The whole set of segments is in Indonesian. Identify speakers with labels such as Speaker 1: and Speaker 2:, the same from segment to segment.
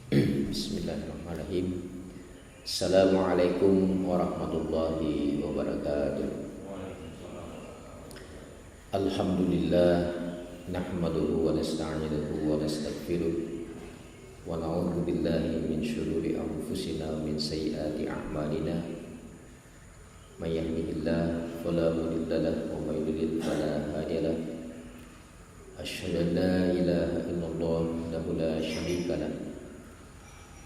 Speaker 1: Bismillahirrahmanirrahim. Assalamualaikum warahmatullahi wabarakatuh. Alhamdulillah nahmaduhu wa nasta'inuhu wa nastaghfiruh wa na'udzu billahi min syururi anfusina wa min sayyiati a'malina. May yahdihillahu fala mudilla lahu wa may yudlil fala hadiya lahu. Asyhadu an la ilaha illallah wahdahu la syarika lahu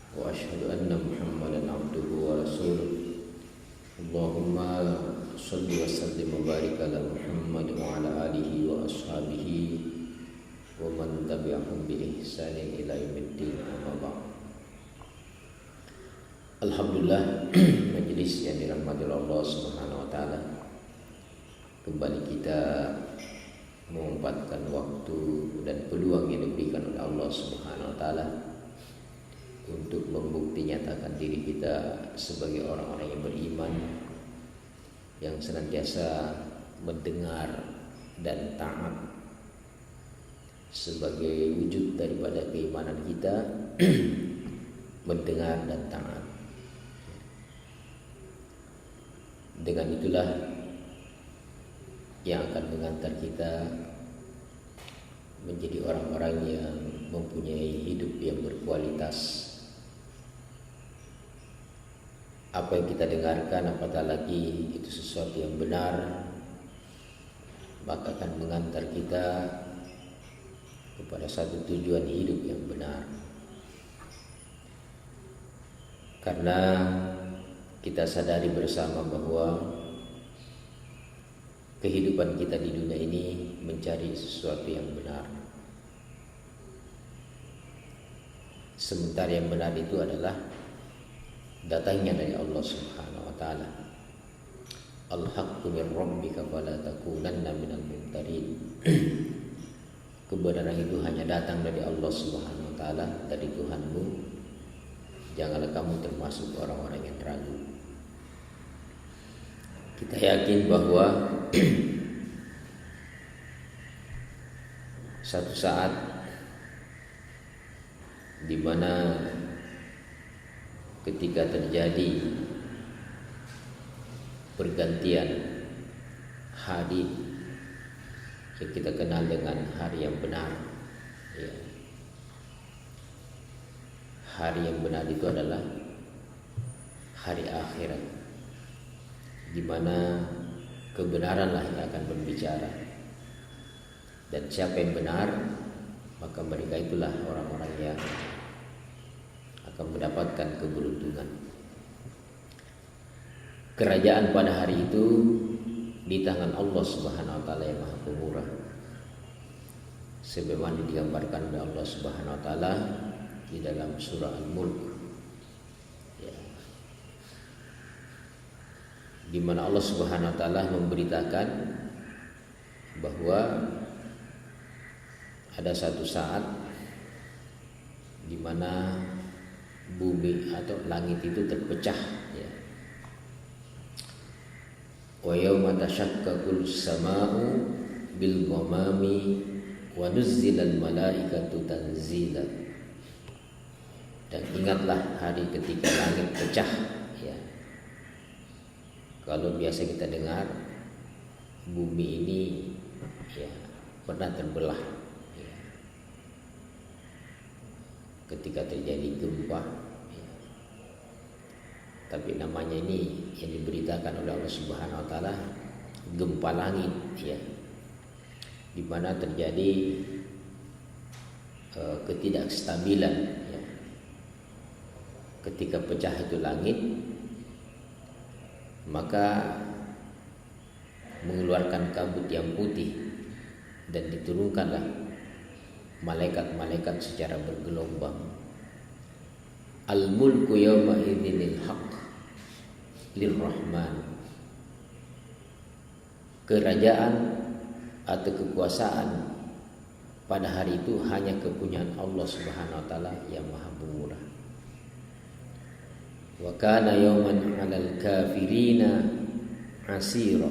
Speaker 1: wa asyhadu anna Muhammadan abduhu wa rasuluh. Allahumma shalli wa sallim wa barik ala Muhammad wa ala alihi wa ashabihi wa man tabi'ahum bi ihsanin ila yaumiddin, amma ba'd. Alhamdulillah, majelis yang dirahmati Allah Subhanahu wa taala, kembali kita memanfaatkan waktu dan peluang yang diberikan oleh Allah Subhanahu wa taala untuk membukti nyatakan diri kita sebagai orang-orang yang beriman, yang senantiasa mendengar dan taat sebagai wujud daripada keimanan kita. Mendengar dan taat, dengan itulah yang akan mengantar kita menjadi orang-orang yang mempunyai hidup yang berkualitas. Apa yang kita dengarkan, apatah lagi itu sesuatu yang benar, maka akan mengantar kita kepada satu tujuan hidup yang benar. Karena kita sadari bersama bahwa kehidupan kita di dunia ini mencari sesuatu yang benar. Sementara yang benar itu adalah datangnya dari Allah Subhanahu wa taala. Al-haqqu min rabbika fala takunanna minal mumtarin. Kebenaran itu hanya datang dari Allah Subhanahu wa taala, dari Tuhanmu. Janganlah kamu termasuk orang-orang yang ragu. Kita yakin bahwa satu saat di mana ketika terjadi pergantian hari yang kita kenal dengan hari yang benar, ya. Hari yang benar itu adalah hari akhirat, di mana kebenaranlah yang akan berbicara. Dan siapa yang benar, maka mereka itulah orang-orang yang akan mendapatkan keberuntungan. Kerajaan pada hari itu di tangan Allah Subhanahu wa taala yang Maha Pemurah. Sebagaimana digambarkan oleh Allah Subhanahu wa taala di dalam surah Al-Mulk, ya, di mana Allah Subhanahu wa taala memberitakan bahwa ada satu saat di mana bumi atau langit itu terpecah, ya. Wa yauma tashaqqaqul samaa'u bil ghamami wa nuzzilal malaikatu tanzila. Dan ingatlah hari ketika langit pecah, ya. Kalau biasa kita dengar bumi ini, ya, pernah terbelah, ya, ketika terjadi gempa, ya. Tapi namanya ini yang diberitakan oleh Allah Subhanahu wa taala gempa langit, ya, di mana terjadi ketidakstabilan, ya. Ketika pecah itu langit, maka mengeluarkan kabut yang putih dan diturunkanlah malaikat-malaikat secara bergelombang. Al-mulku yawma idzinil haqq lirrahman. Kerajaan atau kekuasaan pada hari itu hanya kepunyaan Allah Subhanahu wa taala yang Maha Pemurah. Wa kana yawman 'alal kafirina 'asira.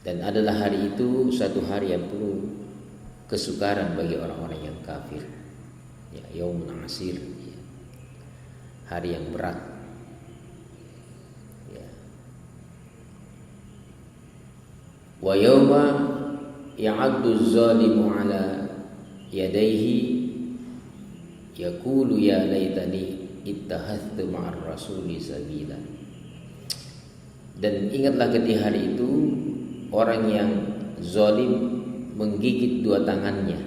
Speaker 1: Dan adalah hari itu satu hari yang penuh kesukaran bagi orang-orang yang kafir. Ya, yaumun asir, ya. Hari yang berat. Ya. Wa yauma ya'addu az-zalimu ala yadayhi yaqulu ya laitani ittakhadhtu ma'ar rasuli sabila. Dan ingatlah ketika hari itu orang yang zalim menggigit dua tangannya,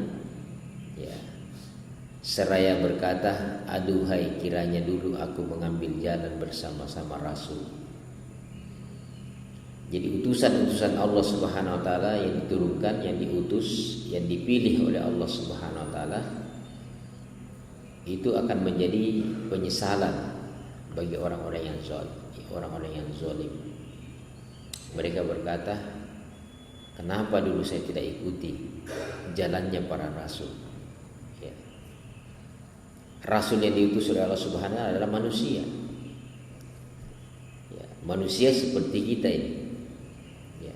Speaker 1: ya, seraya berkata, aduhai kiranya dulu aku mengambil jalan bersama-sama Rasul. Jadi utusan-utusan Allah Subhanahu wa taala yang diturunkan, yang diutus, yang dipilih oleh Allah Subhanahu wa taala, itu akan menjadi penyesalan bagi orang-orang yang zalim. Mereka berkata, kenapa dulu saya tidak ikuti jalannya para rasul? Ya. Rasul yang diutus oleh Allah Subhanahu wa taala adalah manusia. Ya, manusia seperti kita ini. Ya.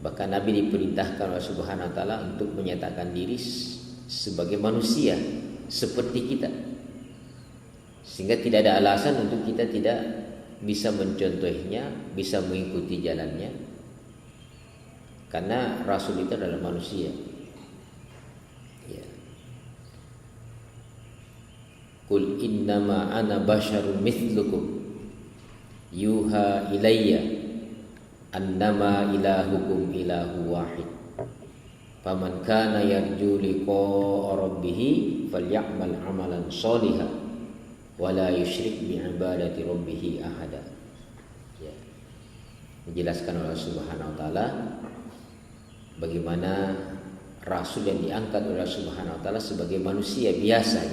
Speaker 1: Bahkan Nabi diperintahkan oleh Subhanahu wa taala untuk menyatakan diri sebagai manusia seperti kita. Sehingga tidak ada alasan untuk kita tidak bisa mencontohnya, bisa mengikuti jalannya. Karena Rasul itu adalah manusia. Ya. Qul innama ana basyarun mithlukum yuha ilayya annama ilahukum ilahu wahid. Faman kana yarju liqa'a rabbih falyamal amalan sholihan wala yusyrik bi'ibadati rabbih ahada. Ya. Menjelaskan oleh Subhanahu wa taala bagaimana Rasul yang diangkat oleh Subhanahu wa taala sebagai manusia biasa.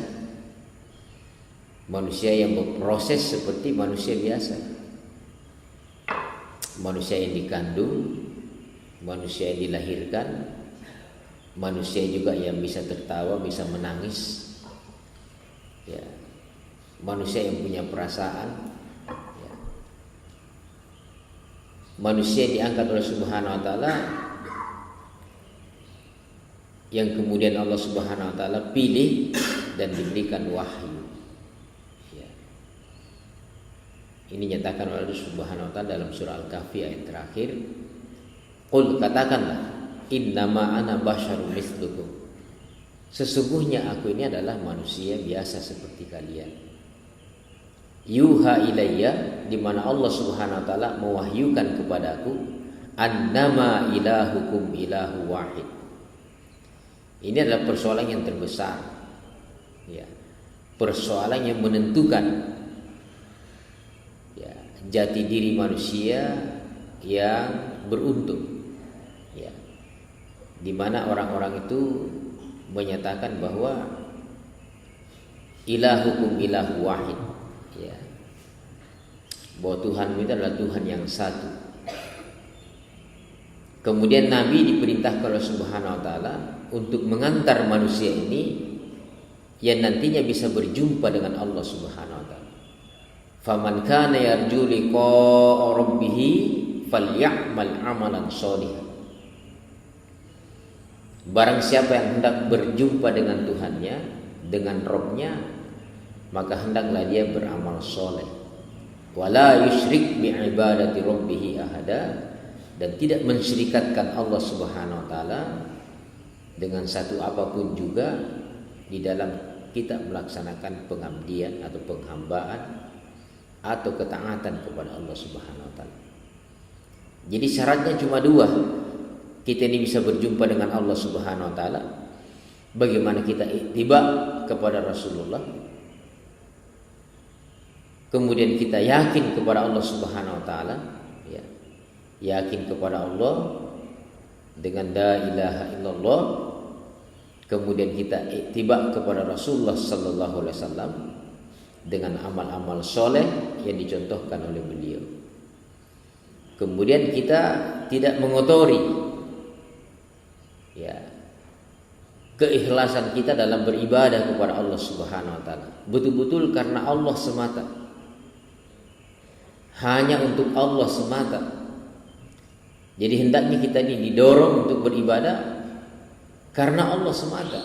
Speaker 1: Manusia yang berproses seperti manusia biasa. Manusia yang dikandung, manusia yang dilahirkan, manusia juga yang bisa tertawa, bisa menangis. Ya. Manusia yang punya perasaan, ya. Manusia yang diangkat oleh Subhanahu wa taala, yang kemudian Allah Subhanahu wa taala pilih dan diberikan wahyu. Ya. Ini nyatakan oleh Allah Subhanahu wa taala dalam surah Al-Kahfi ayat terakhir. Qul, katakanlah, innama ana basyarun mithlukum. Sesungguhnya aku ini adalah manusia biasa seperti kalian. Yuha ilayya, di mana Allah Subhanahu wa taala mewahyukan kepadaku, annama ilahukum ilahu wahid. Ini adalah persoalan yang terbesar. Ya. Persoalan yang menentukan, ya, jati diri manusia yang beruntung. Ya. Di mana orang-orang itu menyatakan bahwa ilahukum ilahu wahid. Ya. Bahwa Tuhan itu adalah Tuhan yang satu. Kemudian Nabi diperintahkan oleh Subhanahu wa taala untuk mengantar manusia ini yang nantinya bisa berjumpa dengan Allah Subhanahu wa taala. Faman kana yarju liqa'a rabbih falyamal amalan sholihan. Barang siapa yang hendak berjumpa dengan Tuhannya, dengan Rabb-nya, maka hendaklah dia beramal soleh. Wala yusyrik bi'ibadati rabbih ahada, dan tidak mensyirikatkan Allah Subhanahu wa taala dengan satu apapun juga di dalam kita melaksanakan pengabdian atau penghambaan atau ketaatan kepada Allah Subhanahu wa taala. Jadi syaratnya cuma dua. Kita ini bisa berjumpa dengan Allah Subhanahu wa taala. Bagaimana kita ittiba kepada Rasulullah, kemudian kita yakin kepada Allah Subhanahu wa taala, ya. Yakin kepada Allah dengan la ilaha illallah, kemudian kita ittiba kepada Rasulullah sallallahu alaihi wasallam dengan amal-amal soleh yang dicontohkan oleh beliau. Kemudian kita tidak mengotori, ya, keikhlasan kita dalam beribadah kepada Allah Subhanahu wa taala betul-betul karena Allah semata. Hanya untuk Allah semata. Jadi hendaknya kita ini didorong untuk beribadah karena Allah semata.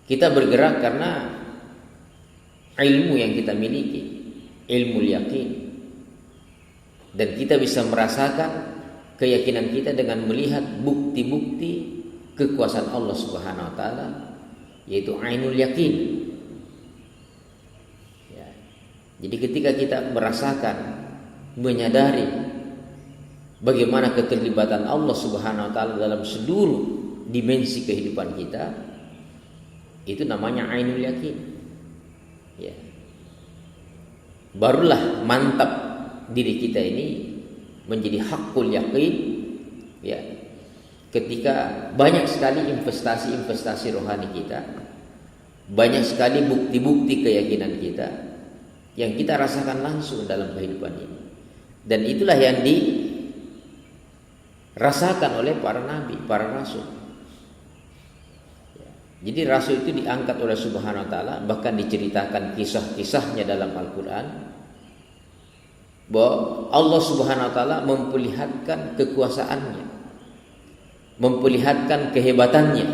Speaker 1: Kita bergerak karena ilmu yang kita miliki, ilmu yakin. Dan kita bisa merasakan keyakinan kita dengan melihat bukti-bukti kekuasaan Allah Subhanahu wa taala, yaitu ainul yakin. Ya. Jadi ketika kita merasakan, menyadari bagaimana keterlibatan Allah Subhanahu wa taala dalam seluruh dimensi kehidupan kita, itu namanya ainul yakin. Ya. Barulah mantap diri kita ini menjadi hakul yakin, ya, ketika banyak sekali investasi rohani kita, banyak sekali bukti-bukti keyakinan kita yang kita rasakan langsung dalam kehidupan ini. Dan itulah yang dirasakan oleh para nabi, para rasul. Jadi rasul itu diangkat oleh Subhanahu wa taala, bahkan diceritakan kisah-kisahnya dalam Al-Qur'an, bahwa Allah Subhanahu wa taala memperlihatkan kekuasaannya, memperlihatkan kehebatannya,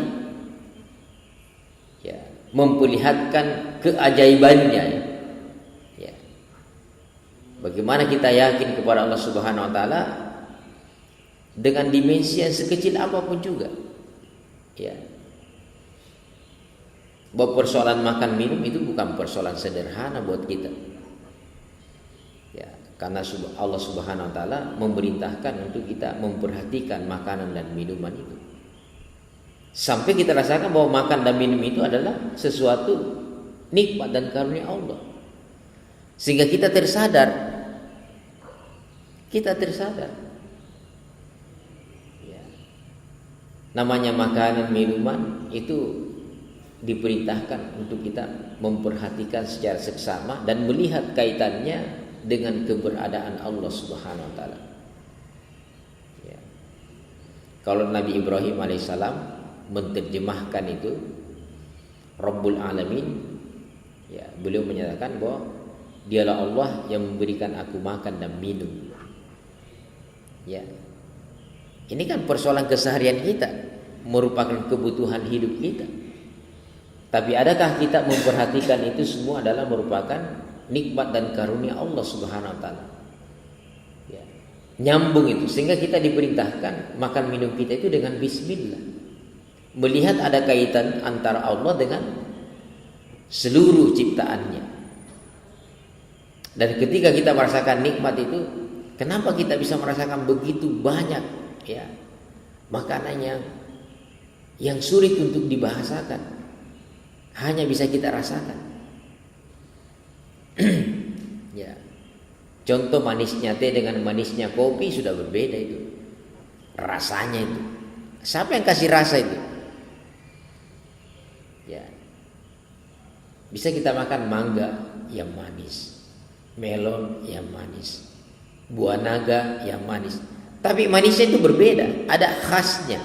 Speaker 1: ya, memperlihatkan keajaibannya, ya. Bagaimana kita yakin kepada Allah Subhanahu wa taala dengan dimensi yang sekecil apapun juga, ya. Bahwa persoalan makan minum itu bukan persoalan sederhana buat kita, ya, karena Allah Subhanahu wa taala memerintahkan untuk kita memperhatikan makanan dan minuman itu, sampai kita rasakan bahwa makan dan minum itu adalah sesuatu nikmat dan karunia Allah, sehingga kita tersadar, ya. Namanya makanan minuman itu diperintahkan untuk kita memperhatikan secara seksama dan melihat kaitannya dengan keberadaan Allah Subhanahu wa taala. Ya. Kalau Nabi Ibrahim alaihissalam menerjemahkan itu Rabbul Alamin, ya, beliau menyatakan bahwa Dialah Allah yang memberikan aku makan dan minum. Ya. Ini kan persoalan keseharian kita, merupakan kebutuhan hidup kita. Tapi adakah kita memperhatikan itu semua adalah merupakan nikmat dan karunia Allah Subhanahu wa taala? Ya. Nyambung itu, sehingga kita diperintahkan makan minum kita itu dengan bismillah. Melihat ada kaitan antara Allah dengan seluruh ciptaannya. Dan ketika kita merasakan nikmat itu, kenapa kita bisa merasakan begitu banyak, ya, makanan yang sulit untuk dibahasakan, hanya bisa kita rasakan. Ya. Contoh manisnya teh dengan manisnya kopi sudah berbeda itu. Rasanya itu. Siapa yang kasih rasa itu? Ya. Bisa kita makan mangga yang manis, melon yang manis, buah naga yang manis. Tapi manisnya itu berbeda, ada khasnya.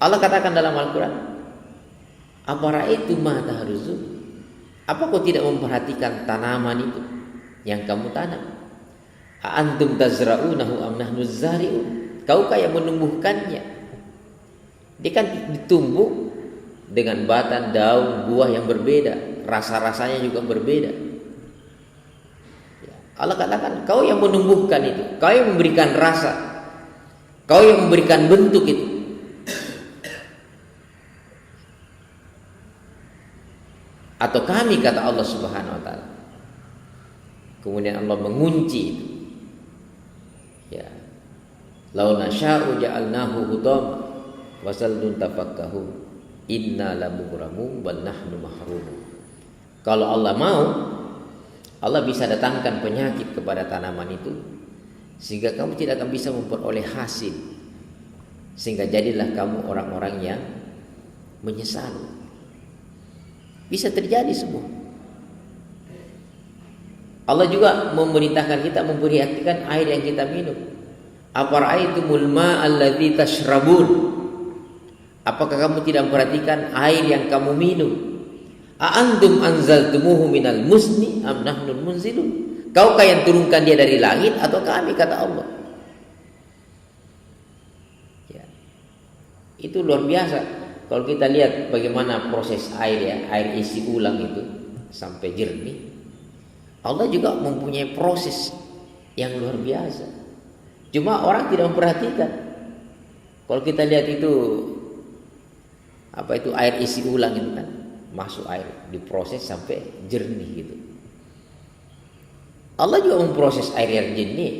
Speaker 1: Allah katakan dalam Al-Quran, "Afara'aitum ma tahrusun?" Apa kau tidak memperhatikan tanaman itu yang kamu tanam? A antum tazra'unahu am nahnu zari'un? Kaukah yang menumbuhkannya? Dia kan ditumbuh dengan batang, daun, buah yang berbeda, rasa-rasanya juga berbeda. Allah katakan, kau yang menumbuhkan itu, kau yang memberikan rasa, kau yang memberikan bentuk itu. Atau kami, kata Allah Subhanahu wa taala. Kemudian Allah mengunci itu. Ya. Lau nasya'u ja'alnahu hutama wasaldun tafakkahu inna lamughramun bal nahnu mahrumun. Kalau Allah mau, Allah bisa datangkan penyakit kepada tanaman itu sehingga kamu tidak akan bisa memperoleh hasil, sehingga jadilah kamu orang-orang yang menyesal. Bisa terjadi semua. Allah juga memerintahkan kita memperhatikan air yang kita minum. Afara'aitumul ma'al ladzi tashrabun? Apakah kamu tidak memperhatikan air yang kamu minum? A antum anzaltumuhu minal musni am nahnul munzilun? Kaukah yang turunkan dia dari langit atau kami, kata Allah? Ya. Itu luar biasa. Kalau kita lihat bagaimana proses air ya, air isi ulang itu sampai jernih, Allah juga mempunyai proses yang luar biasa. Cuma orang tidak memperhatikan. Kalau kita lihat itu apa itu air isi ulang itu kan, masuk air diproses sampai jernih gitu. Allah juga memproses air yang jernih,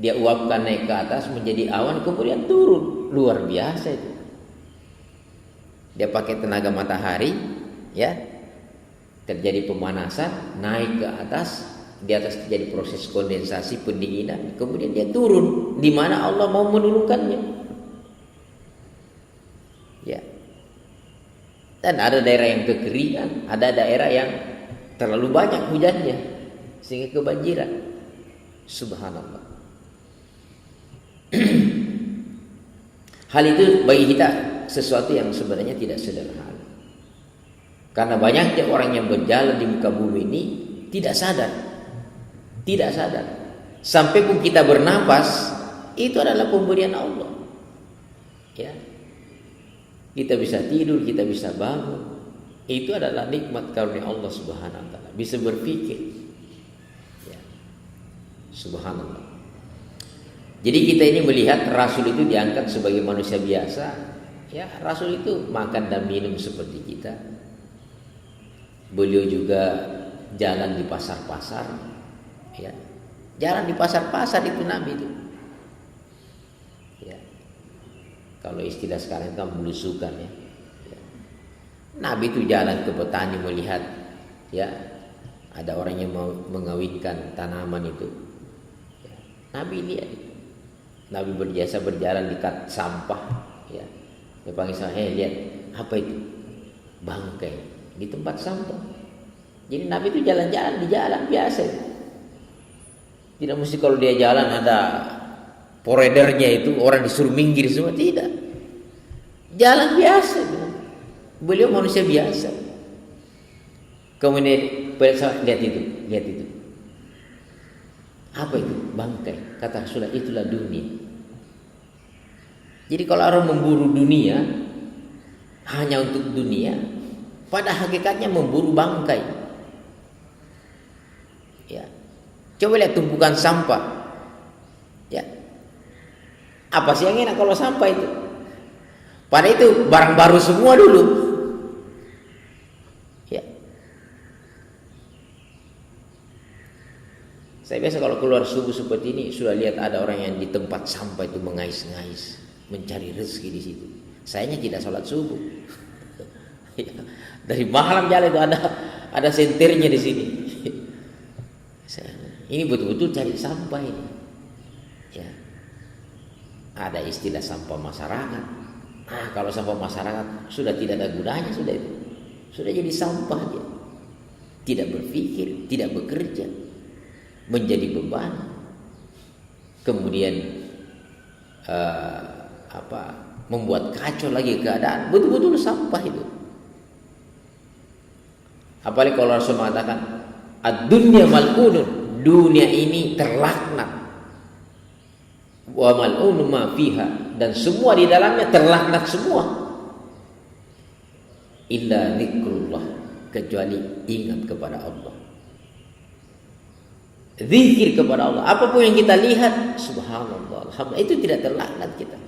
Speaker 1: dia uapkan naik ke atas menjadi awan kemudian turun, luar biasa itu. Dia pakai tenaga matahari, ya, terjadi pemanasan, naik ke atas, di atas terjadi proses kondensasi, pendinginan, kemudian dia turun di mana Allah mau menurunkannya. Ya. Dan ada daerah yang kekeringan, ada daerah yang terlalu banyak hujannya sehingga kebanjiran. Subhanallah. Hal itu bagi kita sesuatu yang sebenarnya tidak sederhana. Karena banyaknya orang yang berjalan di muka bumi ini tidak sadar. Tidak sadar. Sampai pun kita bernapas, itu adalah pemberian Allah. Ya. Kita bisa tidur, kita bisa bangun. Itu adalah nikmat karunia Allah Subhanahu wa taala. Bisa berpikir. Ya. Subhanallah. Jadi kita ini melihat Rasul itu diangkat sebagai manusia biasa. Ya, Rasul itu makan dan minum seperti kita. Beliau juga jalan di pasar-pasar. Ya. Jalan di pasar-pasar itu Nabi itu. Ya. Kalau istilah sekarang kan belusukan ya. Ya. Nabi itu jalan ke petani melihat, ya, ada orang yang mau mengawinkan tanaman itu. Ya. Nabi lihat. Nabi berjasa berjalan di kat sampah. Ya. Dia panggil saya, lihat apa itu? Bangkai di tempat sampah. Jadi Nabi itu jalan-jalan di jalan biasa. Tidak mesti kalau dia jalan ada poredernya itu orang disuruh minggir semua, tidak. Jalan biasa. Beliau manusia biasa. Kemudian lihat itu. Apa itu? Bangkai. Kata Rasulullah, itulah dunia. Jadi kalau orang memburu dunia hanya untuk dunia, pada hakikatnya memburu bangkai. Ya. Coba lihat tumpukan sampah. Ya. Apa sih yang enak kalau sampah itu? Pada itu barang baru semua dulu. Ya. Saya biasa kalau keluar subuh seperti ini sudah lihat ada orang yang di tempat sampah itu mengais-ngais, mencari rezeki di situ. Sayanya tidak sholat subuh. Ya. Dari malam jalan itu ada senternya di sini. Ini betul-betul cari sampah ini. Ya. Ada istilah sampah masyarakat. Nah, kalau sampah masyarakat sudah tidak ada gunanya sudah itu. Sudah jadi sampah dia. Tidak berpikir, tidak bekerja, menjadi beban. Kemudian membuat kacau lagi keadaan. Betul-betul sampah itu. Apalagi kalau Rasul mengatakan ad-dunya mal'unun, dunia ini terlaknat. Wa mal'unu ma fiha, dan semua di dalamnya terlaknat semua. Illa zikrullah, kecuali ingat kepada Allah. Zikir kepada Allah. Apapun yang kita lihat, subhanallah, alhamdulillah, itu tidak terlaknat kita.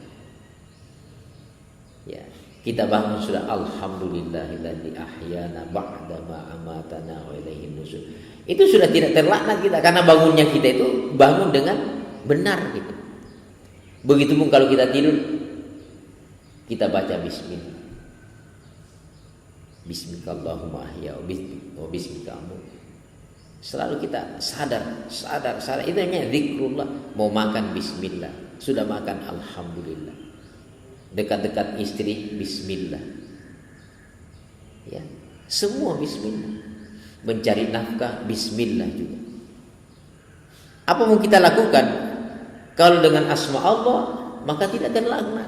Speaker 1: Ya, kita bangun sudah alhamdulillahilladzi ahyana ba'da ma amatana wa ilaihin nusyur. Itu sudah tidak terlaknat kita karena bangunnya kita itu bangun dengan benar gitu. Begitupun kalau kita tidur kita baca bismillah. Bismikallahumma ahya wa bismika amut. Selalu kita sadar. Itu namanya zikrullah. Mau makan bismillah, sudah makan alhamdulillah. Dekat-dekat istri bismillah. Ya, semua bismillah. Mencari nafkah bismillah juga. Apa mau kita lakukan? Kalau dengan asma Allah maka tidak terlaknat.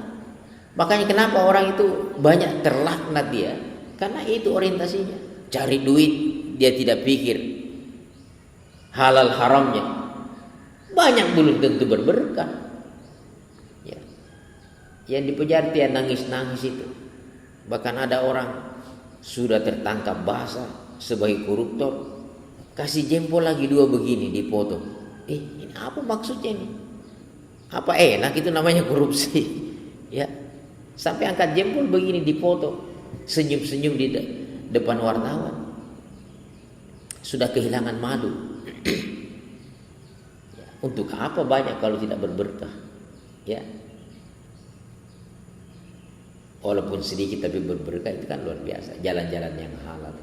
Speaker 1: Makanya kenapa orang itu banyak terlaknat dia? Karena itu orientasinya. Cari duit, dia tidak pikir halal haramnya. Banyak belum tentu berberkah. Ya. Yang di penjara dia nangis-nangis itu. Bahkan ada orang sudah tertangkap basah sebagai koruptor, kasih jempol lagi 2 begini dipotong. Ini apa maksudnya ini? Apa enak itu namanya korupsi? Ya, sampai angkat jempol begini dipotong, senyum-senyum di depan wartawan. Sudah kehilangan malu. Ya, untuk apa banyak kalau tidak berberkah? Ya, walaupun sedikit tapi berberkah itu kan luar biasa. Jalan-jalan yang halal.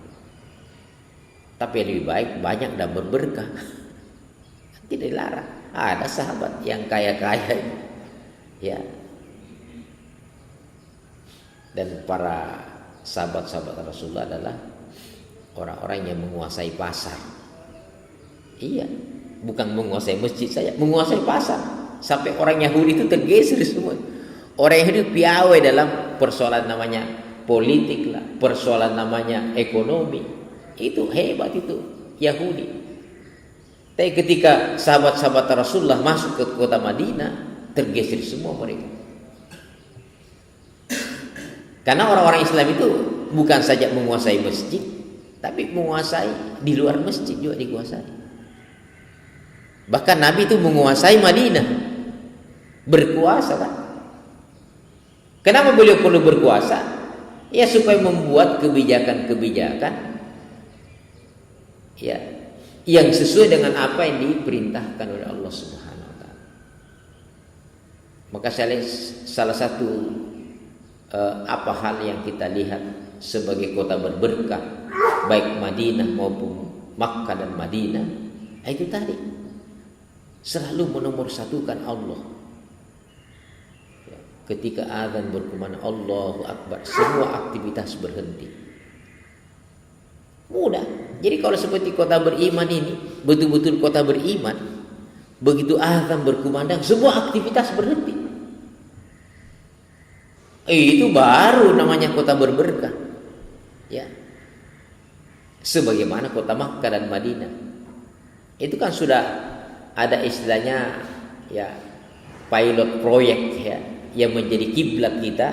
Speaker 1: Tapi lebih baik banyak dan berberkah. Tidak dilarang. Ada sahabat yang kaya-kaya, ya. Dan para sahabat-sahabat Rasulullah adalah orang-orang yang menguasai pasar. Iya, bukan menguasai masjid saja, menguasai pasar. Sampai orang Yahudi itu tergeser semua. Orang Yahudi piawai dalam persoalan namanya politik lah, persoalan namanya ekonomi. Itu hebat itu Yahudi. Tapi ketika sahabat-sahabat Rasulullah masuk ke kota Madinah, tergeser semua mereka. Karena orang-orang Islam itu bukan saja menguasai masjid, tapi menguasai di luar masjid juga dikuasai. Bahkan Nabi itu menguasai Madinah, berkuasa kan? Kenapa beliau perlu berkuasa? Ya supaya membuat kebijakan-kebijakan, ya, yang sesuai dengan apa yang diperintahkan oleh Allah Subhanahu wa taala. Maka salah satu apa hal yang kita lihat sebagai kota berberkah, baik Madinah maupun Makkah dan Madinah, itu tadi selalu menomorsatukan Allah. Ketika azan berkumandang Allahu Akbar, semua aktivitas berhenti. Mudah. Jadi kalau seperti kota beriman ini, betul-betul kota beriman, begitu azan berkumandang, semua aktivitas berhenti. Itu baru namanya kota berberkah. Ya. Sebagaimana kota Makkah dan Madinah. Itu kan sudah ada istilahnya, ya, pilot proyek, ya, yang menjadi kiblat kita,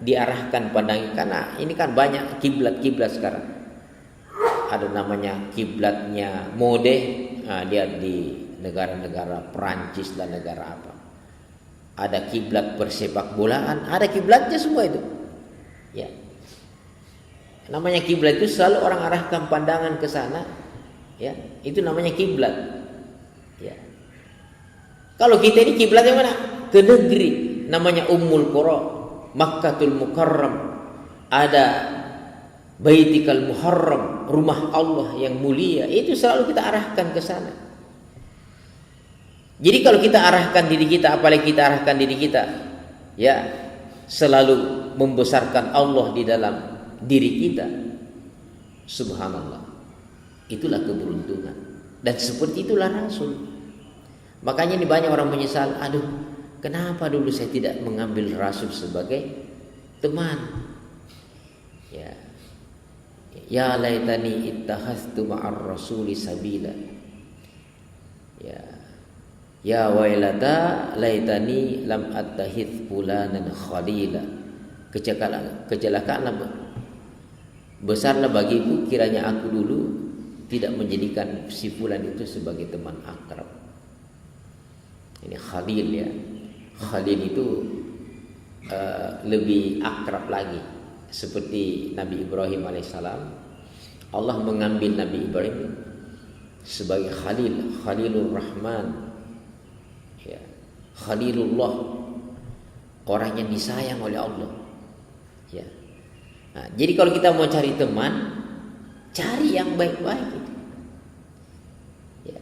Speaker 1: diarahkan pandang, karena ini kan banyak kiblat-kiblat sekarang. Ada namanya kiblatnya mode, dia di negara-negara Perancis dan negara apa. Ada kiblat persepak bolaan, ada kiblatnya semua itu. Ya. Namanya kiblat itu selalu orang arahkan pandangan ke sana, ya. Itu namanya kiblat. Ya. Kalau kita ini kiblatnya mana? Ke negeri. Namanya Ummul Qura, Makkatul Mukarram. Ada Baitikal Muharram, rumah Allah yang mulia. Itu selalu kita arahkan ke sana. Jadi kalau kita arahkan diri kita, apalagi kita arahkan diri kita, ya, selalu membesarkan Allah di dalam diri kita, subhanallah, itulah keberuntungan. Dan seperti itulah Rasul. Makanya ini banyak orang menyesal, aduh, kenapa dulu saya tidak mengambil Rasul sebagai teman? Ya, ya laitani ittakhadtu ma'ar rasuli sabila. Ya wailata laitani lam attakhidh fulanan khalila. Kecelakaanlah besarlah bagiku kiranya aku dulu tidak menjadikan si fulan itu sebagai teman akrab. Ini khalil, ya. Khalil itu lebih akrab lagi, seperti Nabi Ibrahim alaihissalam. Allah mengambil Nabi Ibrahim sebagai Khalil, Khalilur Rahman, ya, Khalilullah, orang yang disayang oleh Allah. Ya. Nah, jadi kalau kita mau cari teman, cari yang baik-baik. Ya.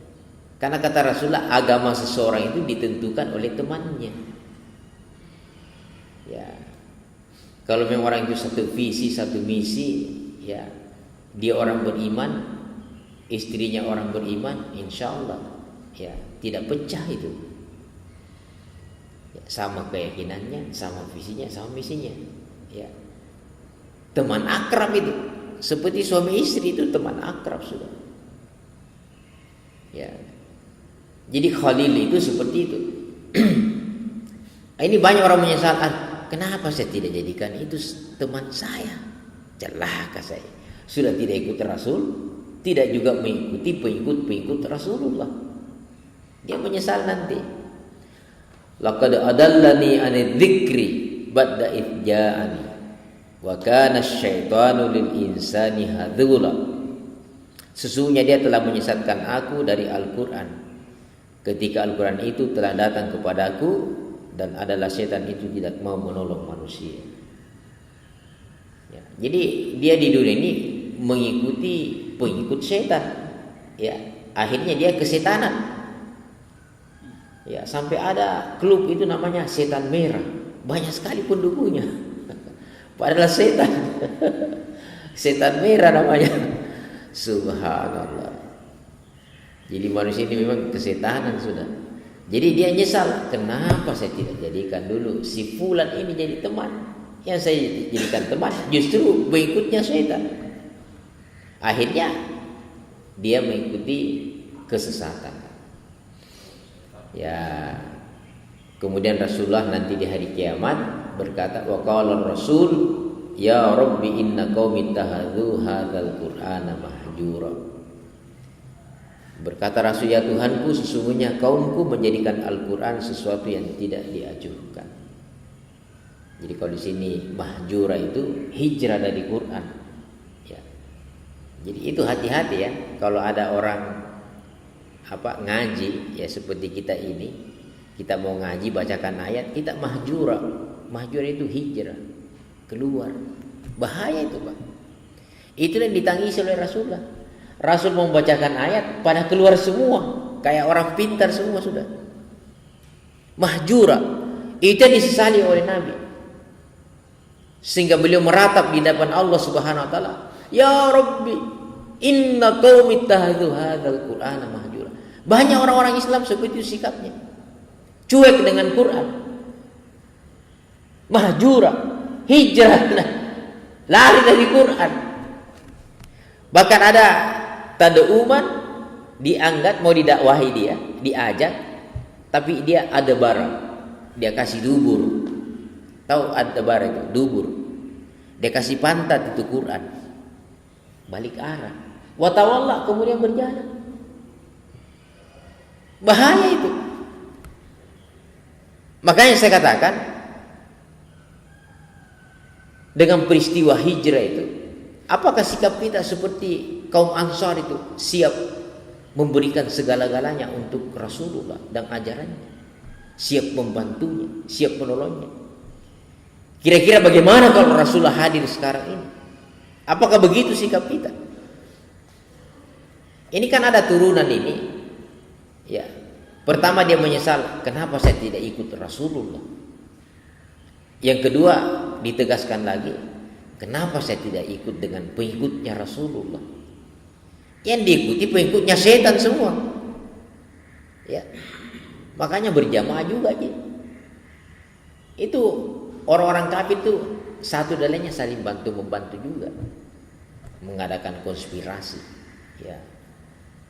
Speaker 1: Karena kata Rasulullah, agama seseorang itu ditentukan oleh temannya. Ya. Kalau memang orang itu satu visi, satu misi, ya, dia orang beriman, istrinya orang beriman, insya Allah, ya, tidak pecah itu. Ya, sama keyakinannya, sama visinya, sama misinya. Ya. Teman akrab itu, seperti suami istri itu teman akrab sudah. Ya. Jadi Khalil itu seperti itu. Ini banyak orang menyesal, kenapa saya tidak jadikan itu teman saya? Celaka saya. Sudah tidak ikut Rasul, tidak juga mengikuti pengikut Rasulullah. Dia menyesal nanti. Laqad adallani 'anil dzikri ba'da idh ja'ani wa kana asyaitanu lil insani hadzula. Sesungguhnya dia telah menyesatkan aku dari Al-Qur'an ketika Al-Qur'an itu telah datang kepadaku, dan adalah setan itu tidak mau menolong manusia. Ya, jadi dia di dunia ini mengikuti pengikut setan. Ya, akhirnya dia kesetanan. Ya, sampai ada klub itu namanya Setan Merah. Banyak sekali pendukungnya. Padahal setan. Setan Merah namanya. Subhanallah. Jadi manusia ini memang kesetanan sudah. Jadi dia nyesal, kenapa saya tidak jadikan dulu si fulan ini jadi teman. Yang saya jadikan teman justru berikutnya setan. Akhirnya dia mengikuti kesesatan. Ya, kemudian Rasulullah nanti di hari kiamat berkata, wa qala Rasul, ya Rabbi inna qaumi ittakhadhu hadzal Qur'ana mahjura. Berkata Rasul, ya Tuhanku, sesungguhnya kaumku menjadikan Al-Qur'an sesuatu yang tidak diajukan. Jadi kalau di sini mahjura itu hijrah dari Qur'an. Ya. Jadi itu hati-hati ya, kalau ada orang ngaji ya seperti kita ini, kita mau ngaji bacakan ayat, kita mahjura. Mahjura itu hijrah, keluar. Bahaya itu, Pak. Itu yang ditangisi oleh Rasulullah. Rasul mau membacakan ayat pada keluar semua, kayak orang pintar semua sudah. Mahjura. Itu yang disesali oleh Nabi. Sehingga beliau meratap di hadapan Allah Subhanahu wa taala, ya Rabbi, inna qaumi ittakhadhu hadzal Qur'ana mahjura. Banyak orang-orang Islam seperti itu sikapnya. Cuek dengan Quran. Mahjura, hijrah, lari dari Quran. Bahkan ada tad'uman diangkat mau didakwahi dia, diajak, tapi dia ada barang. Dia kasih dubur. Tahu ada barang itu, dubur. Dia kasih pantat itu Quran. Balik arah. Wa tawalla, kemudian berjalan. Bahaya itu. Makanya saya katakan, dengan peristiwa hijrah itu, apakah sikap kita seperti kaum Ansar itu, siap memberikan segala-galanya untuk Rasulullah dan ajarannya, siap membantunya, siap menolongnya? Kira-kira bagaimana kalau Rasulullah hadir sekarang ini? Apakah begitu sikap kita? Ini kan ada turunan ini. Ya, pertama dia menyesal, kenapa saya tidak ikut Rasulullah. Yang kedua ditegaskan lagi, kenapa saya tidak ikut dengan pengikutnya Rasulullah. Yang diikuti pengikutnya setan semua. Ya, makanya berjamaah juga aja. Itu orang-orang kafir itu satu dan lainnya saling bantu membantu juga, mengadakan konspirasi. Ya.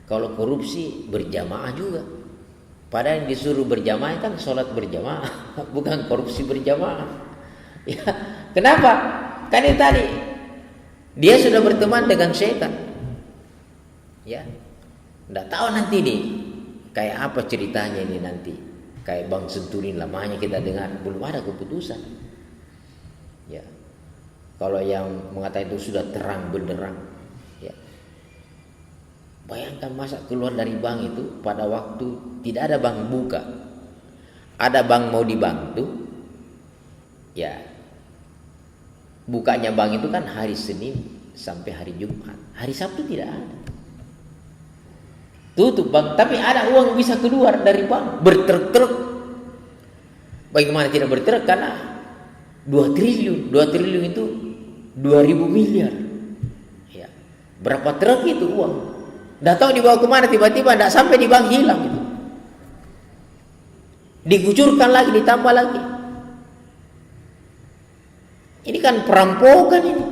Speaker 1: Kalau korupsi berjamaah juga. Padahal yang disuruh berjamaah kan sholat berjamaah, bukan korupsi berjamaah. Ya, kenapa? Kan itu tadi dia sudah berteman dengan setan. Ya, nggak tahu nanti nih kayak apa ceritanya ini nanti. Kayak Bang Senturin lamanya kita dengar, belum ada keputusan. Ya, kalau yang mengatakan itu sudah terang benderang. Bayangkan masa keluar dari bank itu pada waktu tidak ada bank buka, ada bank mau dibantu, ya bukanya bank itu kan hari Senin sampai hari Jumat, hari Sabtu tidak ada, tutup bank. Tapi ada uang bisa keluar dari bank bertruk-truk. Bagaimana tidak bertruk? Karena 2 triliun itu 2.000 miliar. Ya, berapa truk itu uang? Nggak tahu dibawa kemana, tiba-tiba nggak sampai di bank hilang gitu. Dikucurkan lagi, ditambah lagi. Ini kan perampokan ini.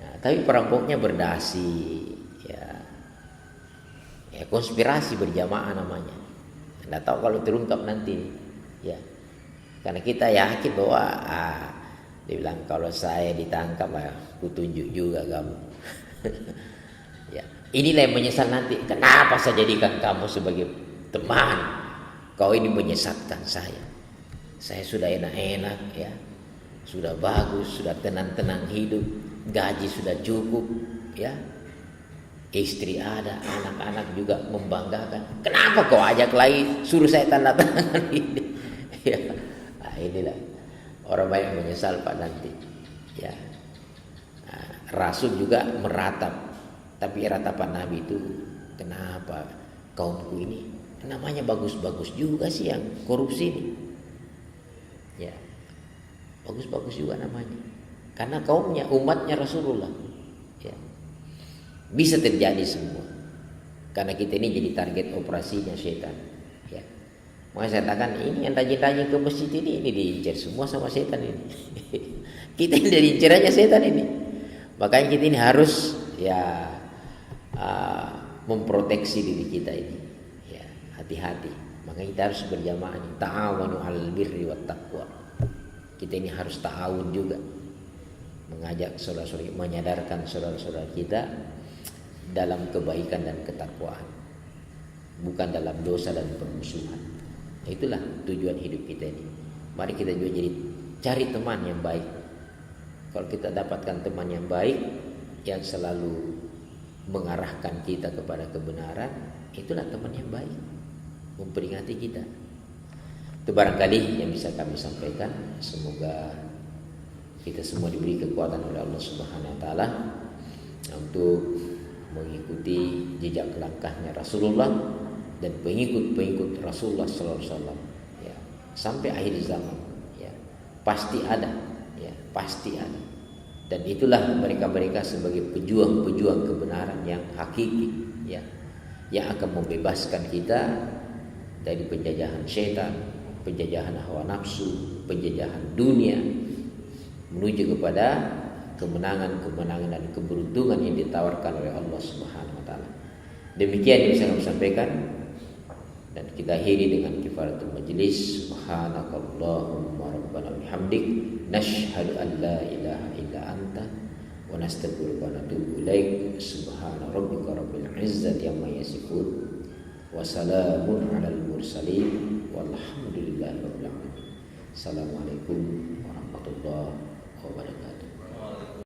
Speaker 1: Nah, tapi perampoknya berdasi, ya konspirasi berjamaah namanya. Nggak tahu kalau terungkap nanti, ya. Karena kita yakin bahwa dia bilang kalau saya ditangkap, kutunjuk juga kamu. Ya, inilah yang menyesal nanti. Kenapa saya jadikan kamu sebagai teman? Kau ini menyesatkan saya. Saya sudah enak-enak, ya, sudah bagus, sudah tenang-tenang hidup, gaji sudah cukup, ya, istri ada, anak-anak juga membanggakan. Kenapa kau ajak lagi, suruh saya tanda tangan ini? Ya, inilah orang banyak menyesal Pak nanti. Ya, Rasul juga meratap, tapi ratapan Nabi itu, kenapa kaumku ini namanya bagus-bagus juga sih yang korupsi ini. Ya, bagus-bagus juga namanya, karena kaumnya, umatnya Rasulullah. Ya, bisa terjadi semua, karena kita ini jadi target operasinya setan. Ya, makanya saya katakan ini yang rajin-rajin ke masjid ini diincar semua sama setan ini. Kita ini diincar aja setan ini. Makanya kita ini harus ya memproteksi diri kita ini. Ya, hati-hati. Makanya kita harus berjamaah, ta'awanu 'alal birri wat taqwa. Kita ini harus ta'awun juga, mengajak saudara-saudara, menyadarkan saudara-saudara kita dalam kebaikan dan ketakwaan, bukan dalam dosa dan permusuhan. Itulah tujuan hidup kita ini. Mari kita juga jadi cari teman yang baik. Kalau kita dapatkan teman yang baik, yang selalu mengarahkan kita kepada kebenaran, itulah teman yang baik, memperingati kita. Itu barangkali yang bisa kami sampaikan. Semoga kita semua diberi kekuatan oleh Allah Subhanahu wa taala untuk mengikuti jejak langkahnya Rasulullah dan pengikut-pengikut Rasulullah sallallahu alaihi wasallam, ya, sampai akhir zaman. Ya, pasti ada, ya, pasti ada. Dan itulah mereka-mereka sebagai pejuang-pejuang kebenaran yang hakiki, ya, yang akan membebaskan kita dari penjajahan syaitan, penjajahan hawa nafsu, penjajahan dunia, menuju kepada kemenangan-kemenangan dan keberuntungan yang ditawarkan oleh Allah Subhanahu wa taala. Demikian yang bisa kami sampaikan, dan kita akhiri dengan kifaratul majlis. Subhanakallahumma rabbana bihamdik, nashhadu an la ilaha illa anta, wa nastaghfiruka wa natubu ilaik. Subhana rabbika rabbil izzati amma yasifun, wa salamun alal mursalin, walhamdulillahi rabbil alamin. Assalamualaikum warahmatullahi wabarakatuh.